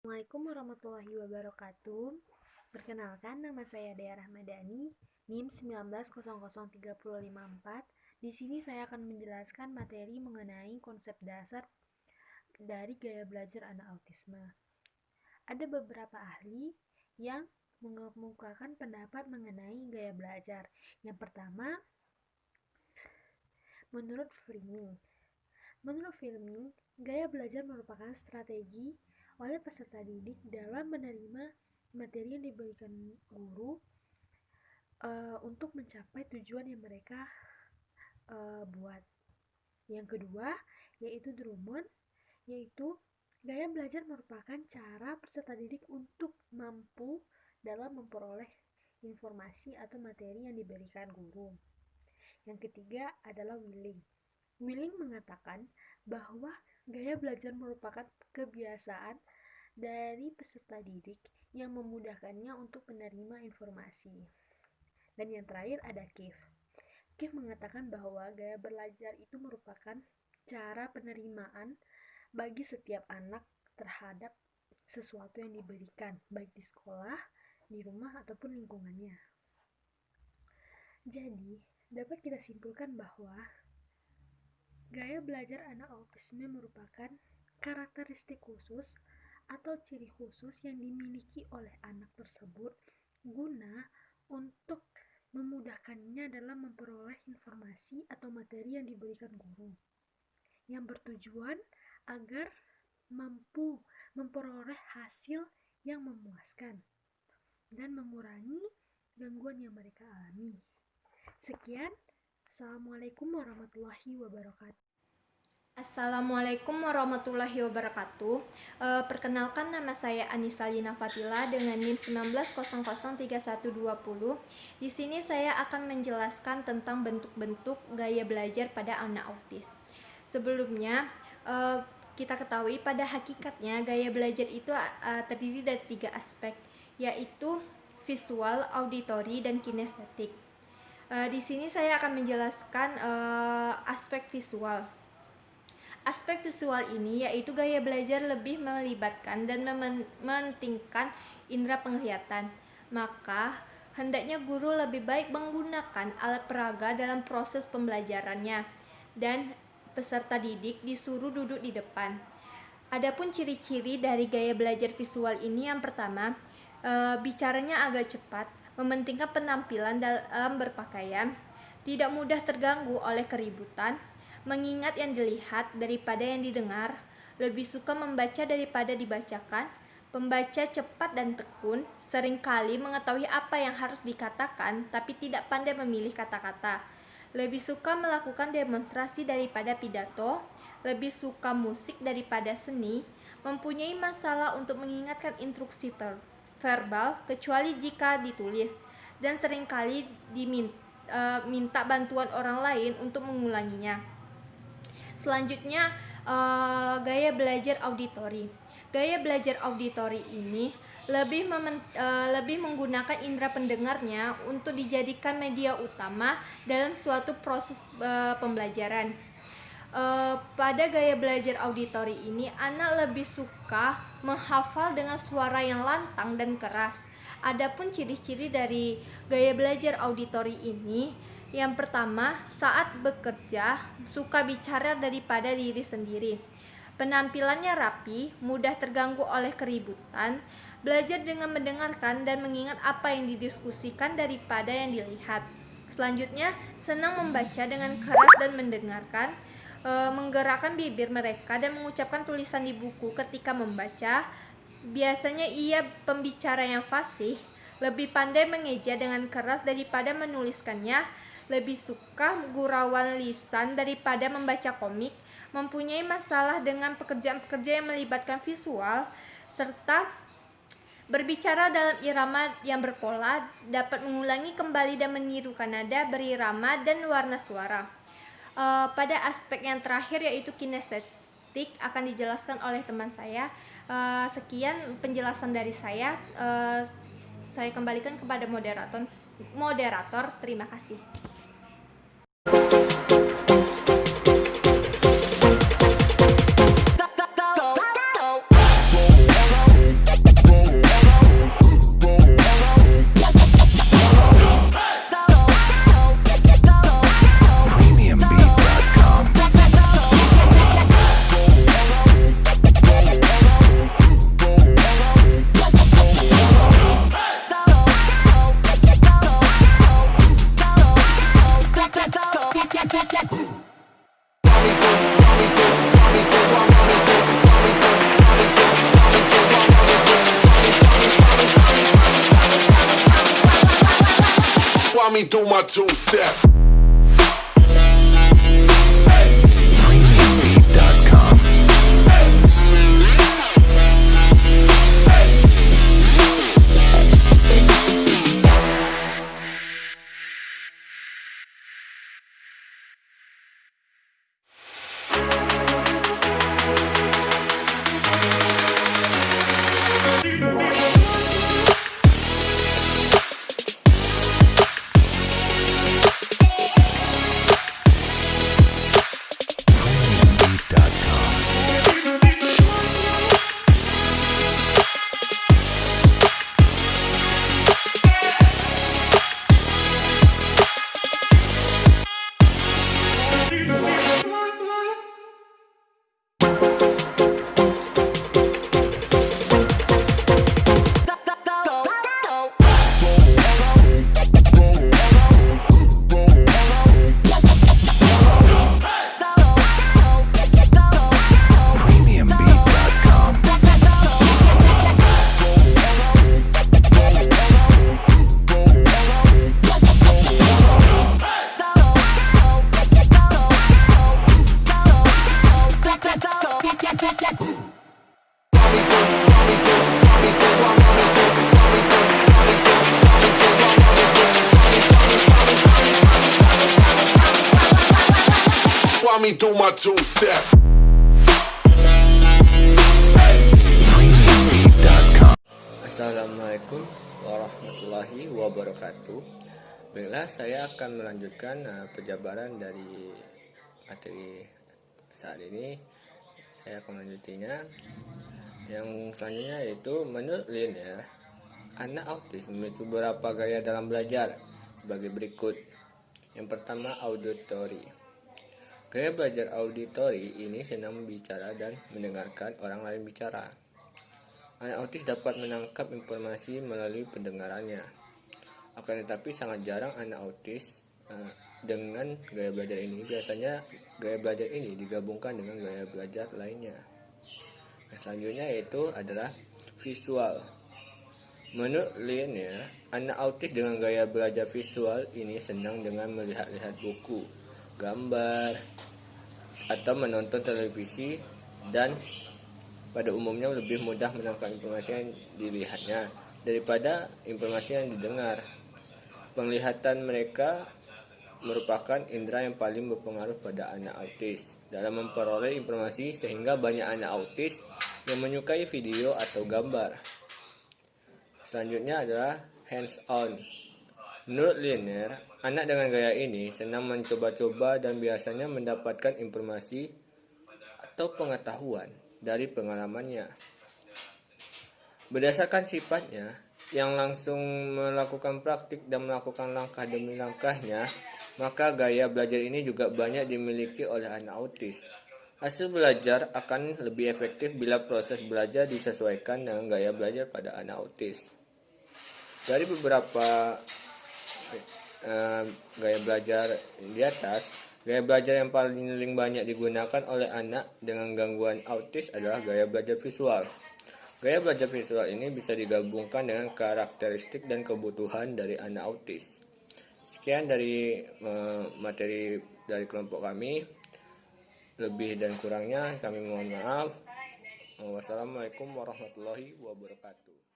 Assalamualaikum warahmatullahi wabarakatuh. Perkenalkan, nama saya Dea Rahmadani, NIM 1900354. Di sini saya akan menjelaskan materi mengenai konsep dasar dari gaya belajar anak autisme. Ada beberapa ahli yang mengemukakan pendapat mengenai gaya belajar. Yang pertama, menurut Fleming, gaya belajar merupakan strategi oleh peserta didik dalam menerima materi yang diberikan guru untuk mencapai tujuan yang mereka buat. Yang kedua, yaitu Drummond, yaitu gaya belajar merupakan cara peserta didik untuk mampu dalam memperoleh informasi atau materi yang diberikan guru. Yang ketiga adalah Willing mengatakan bahwa gaya belajar merupakan kebiasaan dari peserta didik yang memudahkannya untuk menerima informasi. Dan yang terakhir ada Keith mengatakan bahwa gaya belajar itu merupakan cara penerimaan bagi setiap anak terhadap sesuatu yang diberikan, baik di sekolah, di rumah, ataupun lingkungannya. Jadi, dapat kita simpulkan bahwa gaya belajar anak autisme merupakan karakteristik khusus atau ciri khusus yang dimiliki oleh anak tersebut guna untuk memudahkannya dalam memperoleh informasi atau materi yang diberikan guru, yang bertujuan agar mampu memperoleh hasil yang memuaskan dan mengurangi gangguan yang mereka alami. Sekian, Assalamualaikum warahmatullahi wabarakatuh. Assalamualaikum warahmatullahi wabarakatuh. Perkenalkan, nama saya Anissa Lina Fatila dengan NIM 1900312. Di sini saya akan menjelaskan tentang bentuk-bentuk gaya belajar pada anak autis. Sebelumnya, kita ketahui pada hakikatnya gaya belajar itu terdiri dari 3 aspek, yaitu visual, auditory, dan kinestetik. Di sini saya akan menjelaskan aspek visual. Aspek visual ini yaitu gaya belajar lebih melibatkan dan mementingkan indera penglihatan. Maka, hendaknya guru lebih baik menggunakan alat peraga dalam proses pembelajarannya dan peserta didik disuruh duduk di depan. Adapun ciri-ciri dari gaya belajar visual ini, yang pertama, bicaranya agak cepat, mementingkan penampilan dalam berpakaian, tidak mudah terganggu oleh keributan, mengingat yang dilihat daripada yang didengar, lebih suka membaca daripada dibacakan, pembaca cepat dan tekun, seringkali mengetahui apa yang harus dikatakan tapi tidak pandai memilih kata-kata, lebih suka melakukan demonstrasi daripada pidato, lebih suka musik daripada seni, mempunyai masalah untuk mengingatkan instruksi verbal kecuali jika ditulis, dan seringkali minta bantuan orang lain untuk mengulanginya. Selanjutnya, gaya belajar auditori. Gaya belajar auditori ini lebih menggunakan indera pendengarnya untuk dijadikan media utama dalam suatu proses pembelajaran. Pada gaya belajar auditori ini, anak lebih suka menghafal dengan suara yang lantang dan keras. Adapun ciri-ciri dari gaya belajar auditori ini, yang pertama, saat bekerja suka bicara daripada diri sendiri. Penampilannya rapi, mudah terganggu oleh keributan, belajar dengan mendengarkan dan mengingat apa yang didiskusikan daripada yang dilihat. Selanjutnya, senang membaca dengan keras dan mendengarkan, menggerakkan bibir mereka dan mengucapkan tulisan di buku ketika membaca. Biasanya ia pembicara yang fasih, lebih pandai mengeja dengan keras daripada menuliskannya, lebih suka gurauan lisan daripada membaca komik, mempunyai masalah dengan pekerjaan-pekerjaan yang melibatkan visual, serta berbicara dalam irama yang berpola, dapat mengulangi kembali dan menirukan nada berirama dan warna suara. Pada aspek yang terakhir yaitu kinestetik akan dijelaskan oleh teman saya. Sekian penjelasan dari saya. Saya kembalikan kepada moderator. Terima kasih. me do my two-step. While me do my two-step. Assalamualaikum warahmatullahi wabarakatuh. Baiklah, saya akan melanjutkan penjabaran dari materi saat ini. Saya akan melanjutinya. Yang selanjutnya yaitu menurut Linear, anak autis memiliki beberapa gaya dalam belajar sebagai berikut. Yang pertama, auditory. Gaya belajar auditory ini senang berbicara dan mendengarkan orang lain bicara. Anak autis dapat menangkap informasi melalui pendengarannya. Akan tetapi sangat jarang anak autis dengan gaya belajar ini. Biasanya gaya belajar ini digabungkan dengan gaya belajar lainnya. Nah, selanjutnya yaitu adalah visual. Menurut Linear, anak autis dengan gaya belajar visual ini senang dengan melihat-lihat buku, gambar, atau menonton televisi, dan pada umumnya lebih mudah menangkap informasi yang dilihatnya daripada informasi yang didengar. Penglihatan mereka merupakan indera yang paling berpengaruh pada anak autis dalam memperoleh informasi, sehingga banyak anak autis yang menyukai video atau gambar. Selanjutnya adalah hands-on. Menurut Linear, anak dengan gaya ini senang mencoba-coba dan biasanya mendapatkan informasi atau pengetahuan dari pengalamannya. Berdasarkan sifatnya yang langsung melakukan praktik dan melakukan langkah demi langkahnya, maka gaya belajar ini juga banyak dimiliki oleh anak autis. Hasil belajar akan lebih efektif bila proses belajar disesuaikan dengan gaya belajar pada anak autis. Dari beberapa gaya belajar di atas, gaya belajar yang paling banyak digunakan oleh anak dengan gangguan autis adalah gaya belajar visual. Gaya belajar visual ini bisa digabungkan dengan karakteristik dan kebutuhan dari anak autis. Sekian dari materi dari kelompok kami. Lebih dan kurangnya kami mohon maaf. Wassalamualaikum warahmatullahi wabarakatuh.